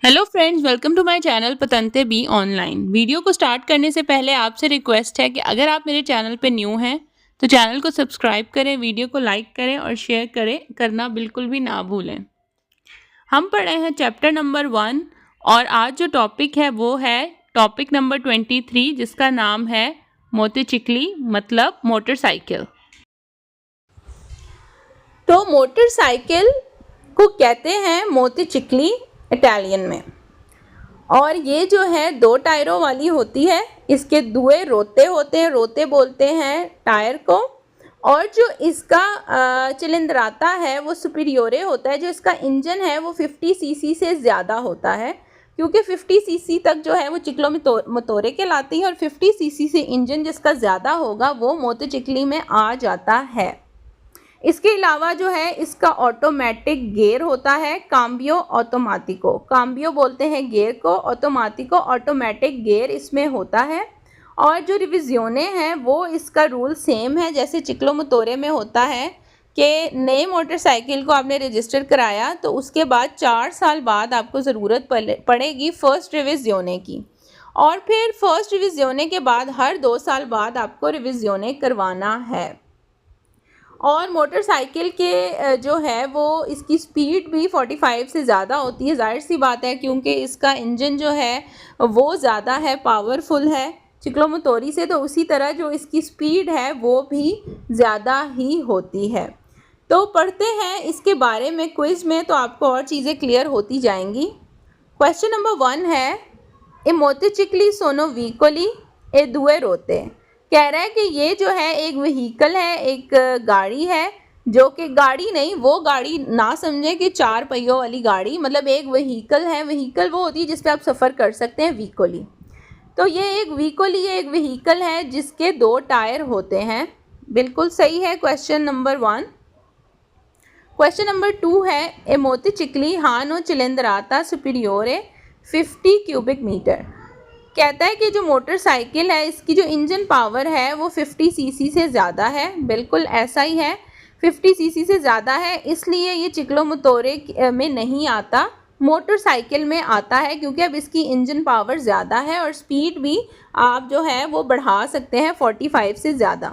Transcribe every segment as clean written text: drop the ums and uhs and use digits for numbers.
Hello friends, welcome to my channel पतंते be online. Video को start करने से पहले आपसे रिक्वेस्ट है कि अगर आप मेरे चैनल पे न्यू हैं तो चैनल को सब्सक्राइब करें, वीडियो को लाइक करें और शेयर करना बिल्कुल भी ना भूलें। हम पढ़े हैं चैप्टर नंबर 1 और आज जो टॉपिक है वो है टॉपिक नंबर 23 जिसका नाम है मोटरचिकली मतलब मोटरसाइकिल। तो मोटरसाइकिल को कहते हैं मोटरचिकली इटालियन में, और ये जो है 2 टायरों वाली होती है। इसके दुए रोते होते हैं, रोते बोलते हैं टायर को। और जो इसका चिलिंद्राता है वो सुपीरियोरे होता है। जो इसका इंजन है वो 50 सीसी से ज़्यादा होता है, क्योंकि 50 सीसी तक जो है वो चिक्लो मोटोरे कहलाती है, और 50 सीसी से इंजन जिसका ज़्यादा होगा वो मोटरचिकली में आ जाता है। इसके अलावा जो है इसका ऑटोमेटिक गियर होता है, काम्बियो ऑटोमेटिको। काम्बियो बोलते हैं गियर को, ऑटोमेटिको ऑटोमेटिक गियर इसमें होता है। और जो रिविजोने हैं वो इसका रूल सेम है जैसे चिक्लो मोटोरे में होता है कि नए मोटरसाइकिल को आपने रजिस्टर कराया तो उसके बाद 4 साल बाद आपको ज़रूरत पड़ेगी फर्स्ट रिविजोने की, और फिर फर्स्ट रिविजोने के बाद हर 2 साल बाद आपको रिविजोने करवाना है। और मोटरसाइकिल के जो है वो इसकी स्पीड भी 45 से ज़्यादा होती है। जाहिर सी बात है क्योंकि इसका इंजन जो है वो ज़्यादा है, पावरफुल है चिक्लो मोटोरी से, तो उसी तरह जो इसकी स्पीड है वो भी ज़्यादा ही होती है। तो पढ़ते हैं इसके बारे में क्विज़ में, तो आपको और चीज़ें क्लियर होती जाएंगी। क्वेश्चन नंबर 1 है, ए मोटरचिकली सोनो व्हीकली ए दुए रोते। कह रहा है कि ये जो है एक व्हीकल है, एक गाड़ी है, जो कि गाड़ी नहीं, वो गाड़ी ना समझे कि 4 पहियों वाली गाड़ी, मतलब एक व्हीकल है। व्हीकल वो होती है जिस पे आप सफ़र कर सकते हैं, व्हीकली। तो ये एक व्हीकल, ये एक व्हीकल है जिसके 2 टायर होते हैं। बिल्कुल सही है क्वेश्चन नंबर 1। क्वेश्चन नंबर 2 है, ए मोटरचिकली हानो चिलेंद्राता सुपीरियोरे 50 क्यूबिक मीटर। कहता है कि जो मोटरसाइकिल है इसकी जो इंजन पावर है वो 50 सीसी से ज़्यादा है। बिल्कुल ऐसा ही है, 50 सीसी से ज़्यादा है, इसलिए ये चिक्लो मोटोरे में नहीं आता, मोटरसाइकिल में आता है, क्योंकि अब इसकी इंजन पावर ज़्यादा है और स्पीड भी आप जो है वो बढ़ा सकते हैं 45 से ज़्यादा।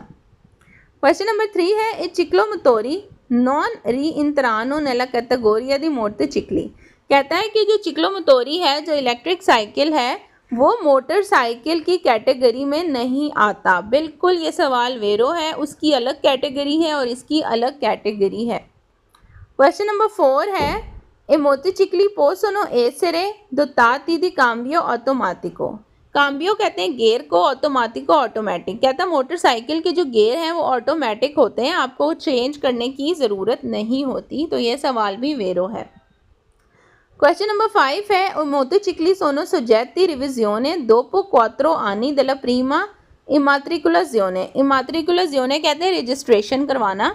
क्वेश्चन नंबर 3 है, ए चिक्लो मोटोरी नॉन री इंतरानो नेला कैटेगोरिया दी मोटरचिकली। कहता है कि जो चिक्लो मोटोरी है, जो इलेक्ट्रिक साइकिल है, वो मोटरसाइकिल की कैटेगरी में नहीं आता। बिल्कुल ये सवाल वेरो है, उसकी अलग कैटेगरी है और इसकी अलग कैटेगरी है। क्वेश्चन नंबर 4 है, ए मोटरचिकली पोसोनो एसरे दोताती दी काम्बियो ऑटोमेटिको। काम्बियो कहते हैं गियर को, ऑटोमेटिको ऑटोमेटिक। कहता है मोटरसाइकिल के जो गियर हैं वो ऑटोमेटिक होते हैं, आपको चेंज करने की ज़रूरत नहीं होती। तो ये सवाल भी वेरो है। क्वेश्चन नंबर 5 है, मोटरचिकली सोनो सोजेती रिविजियोने दोपो क्वात्रो आनी दella prima immatricolazione। इमाट्रिकुलाजियोने कहते हैं रजिस्ट्रेशन करवाना।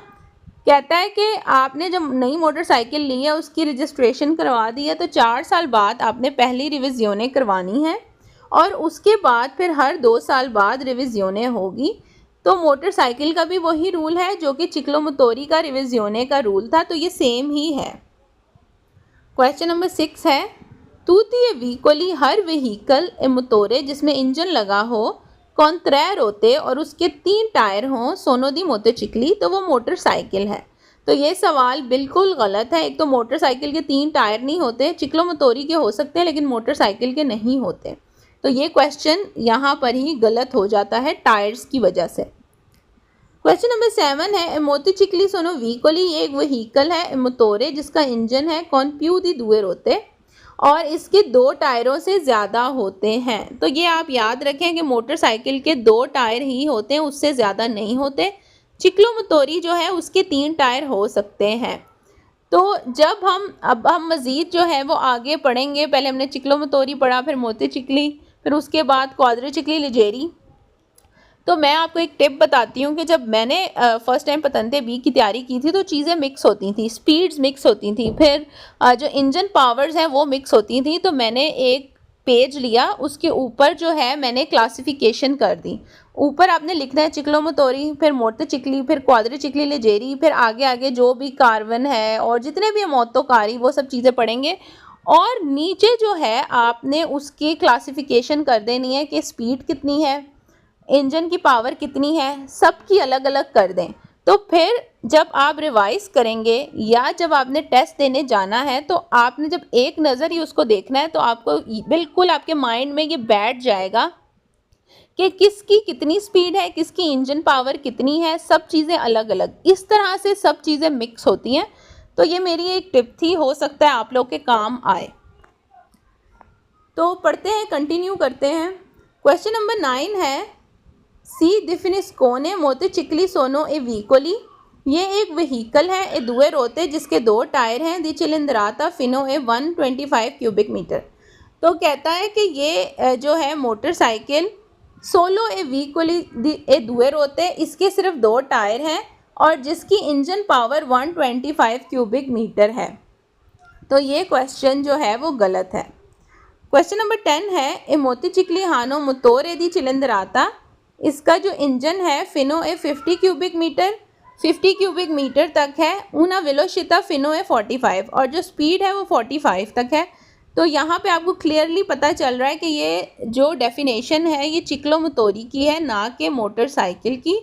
कहता है कि आपने जब नई मोटरसाइकिल ली है उसकी रजिस्ट्रेशन करवा दी है तो 4 साल बाद आपने पहली रिविजियोने करवानी है, और उसके बाद फिर हर 2 साल बाद रिविजियोने होगी। तो मोटरसाइकिल का भी वही रूल है जो कि चिक्लो मोटोरी का रिविजियोने का रूल था, तो ये सेम ही है। क्वेश्चन नंबर 6 है, तूतीय व्हीकली हर व्हीकल ए मोटोरे जिसमें इंजन लगा हो कौन 3 रोते और उसके 3 टायर हों सोनो दी मोटरचिकली, तो वो मोटरसाइकिल है। तो ये सवाल बिल्कुल गलत है। एक तो मोटरसाइकिल के 3 टायर नहीं होते, चिक्लो मोटोरी के हो सकते हैं लेकिन मोटरसाइकिल के नहीं होते। तो ये क्वेश्चन यहाँ पर ही गलत हो जाता है टायर्स की वजह से। क्वेश्चन नंबर 7 है, मोटरचिकली सोनो व्हीकली एक व्हीकल है मोटोरे जिसका इंजन है कौन प्यू दी दुए रोते और इसके 2 टायरों से ज़्यादा होते हैं। तो ये आप याद रखें कि मोटरसाइकिल के 2 टायर ही होते हैं, उससे ज़्यादा नहीं होते। चिक्लो मोटोरी जो है उसके 3 टायर हो सकते हैं। तो जब हम मज़ीद जो है वो आगे पढ़ेंगे, पहले हमने चिक्लो मोटोरी पढ़ा, फिर मोटरचिकली, फिर उसके बाद क्वाड्रिचिकली लेजेरी। तो मैं आपको एक टिप बताती हूँ कि जब मैंने फ़र्स्ट टाइम पतंते बी की तैयारी की थी तो चीज़ें मिक्स होती थी, स्पीड्स मिक्स होती थी, फिर जो इंजन पावर्स हैं वो मिक्स होती थी। तो मैंने एक पेज लिया, उसके ऊपर जो है मैंने क्लासिफिकेशन कर दी। ऊपर आपने लिखना है चिक्लो मोटोरी, फिर मोटरचिकली, फिर क्वाड्रिचिकली लेजेरी, फिर आगे आगे जो भी कार्बन है और जितने भी मोटोकारी वो सब चीज़ें पढ़ेंगे। और नीचे जो है आपने उसकी क्लासिफिकेशन कर देनी है कि स्पीड कितनी है, इंजन की पावर कितनी है, सबकी अलग अलग कर दें। तो फिर जब आप रिवाइज करेंगे या जब आपने टेस्ट देने जाना है तो आपने जब एक नज़र ही उसको देखना है तो आपको बिल्कुल आपके माइंड में ये बैठ जाएगा कि किसकी कितनी स्पीड है, किसकी इंजन पावर कितनी है, सब चीज़ें अलग अलग। इस तरह से सब चीज़ें मिक्स होती हैं। तो ये मेरी एक टिप थी, हो सकता है आप लोग के काम आए। तो पढ़ते हैं, कंटिन्यू करते हैं। क्वेश्चन नंबर 9 है, सी डिफिनिस्कोने मोटरसाइकिल सोनो ए व्हीकली। ये एक व्हीकल है ए दुए रोते जिसके 2 टायर हैं। दी चिलिंद्राता फिनो ए 125 क्यूबिक मीटर। तो कहता है कि ये जो है मोटरसाइकिल सोलो ए व्हीकली ए दुए रोते, इसके सिर्फ 2 टायर हैं और जिसकी इंजन पावर 125 क्यूबिक मीटर है। तो ये क्वेश्चन जो है वो गलत है। क्वेश्चन नंबर 10 है, ए मोटरसाइकिल हानो मोटोरे दी चिलिंद्राता। इसका जो इंजन है फिनो ए 50 क्यूबिक मीटर, 50 क्यूबिक मीटर तक है। ऊना वेलोसिटी फिनो ए 45 और जो स्पीड है वो 45 तक है। तो यहाँ पे आपको क्लियरली पता चल रहा है कि ये जो डेफिनेशन है ये चिक्लोमोटोरी की है, ना कि मोटरसाइकिल की,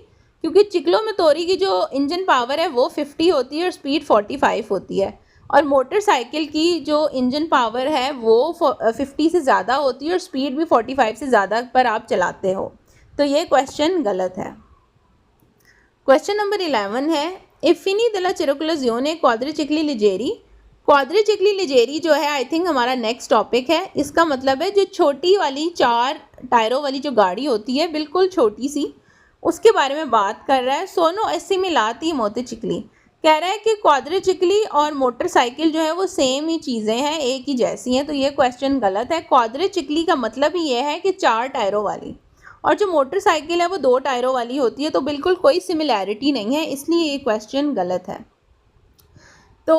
क्योंकि चिक्लोमोटोरी की जो इंजन पावर है वो 50 होती है और स्पीड 45 होती है, और मोटरसाइकिल की जो इंजन पावर है वो 50 से ज़्यादा होती है और स्पीड भी 45 से ज़्यादा पर आप चलाते हो। तो ये क्वेश्चन गलत है। क्वेश्चन नंबर 11 है, इफिनी दला चिरोकुलजियोने क्वाड्रिचिक्ली लिजेरी। क्वाड्रिचिक्ली लिजेरी जो है आई थिंक हमारा नेक्स्ट टॉपिक है। इसका मतलब है जो छोटी वाली 4 टायरों वाली जो गाड़ी होती है, बिल्कुल छोटी सी, उसके बारे में बात कर रहा है। सोनो अस्सी मिलाती मोटरसाइकिल। कह रहा है कि क्वाड्रिचिक्ली और मोटरसाइकिल जो है वो सेम ही चीज़ें हैं, एक ही जैसी हैं। तो ये क्वेश्चन गलत है। क्वाड्रिचिक्ली का मतलब ही ये है कि 4 टायरों वाली, और जो मोटरसाइकिल है वो 2 टायरों वाली होती है। तो बिल्कुल कोई सिमिलैरिटी नहीं है, इसलिए ये क्वेश्चन गलत है। तो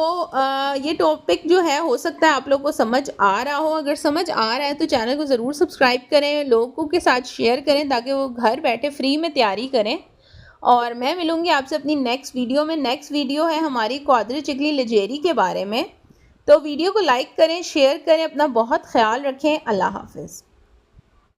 ये टॉपिक जो है हो सकता है आप लोग को समझ आ रहा हो। अगर समझ आ रहा है तो चैनल को ज़रूर सब्सक्राइब करें, लोगों के साथ शेयर करें ताकि वो घर बैठे फ्री में तैयारी करें। और मैं मिलूँगी आपसे अपनी नेक्स्ट वीडियो में। नेक्स्ट वीडियो है हमारी क्वाड्रिचिक्ली लिजेरी के बारे में। तो वीडियो को लाइक करें, शेयर करें, अपना बहुत ख्याल रखें। अल्लाह हाफिज़।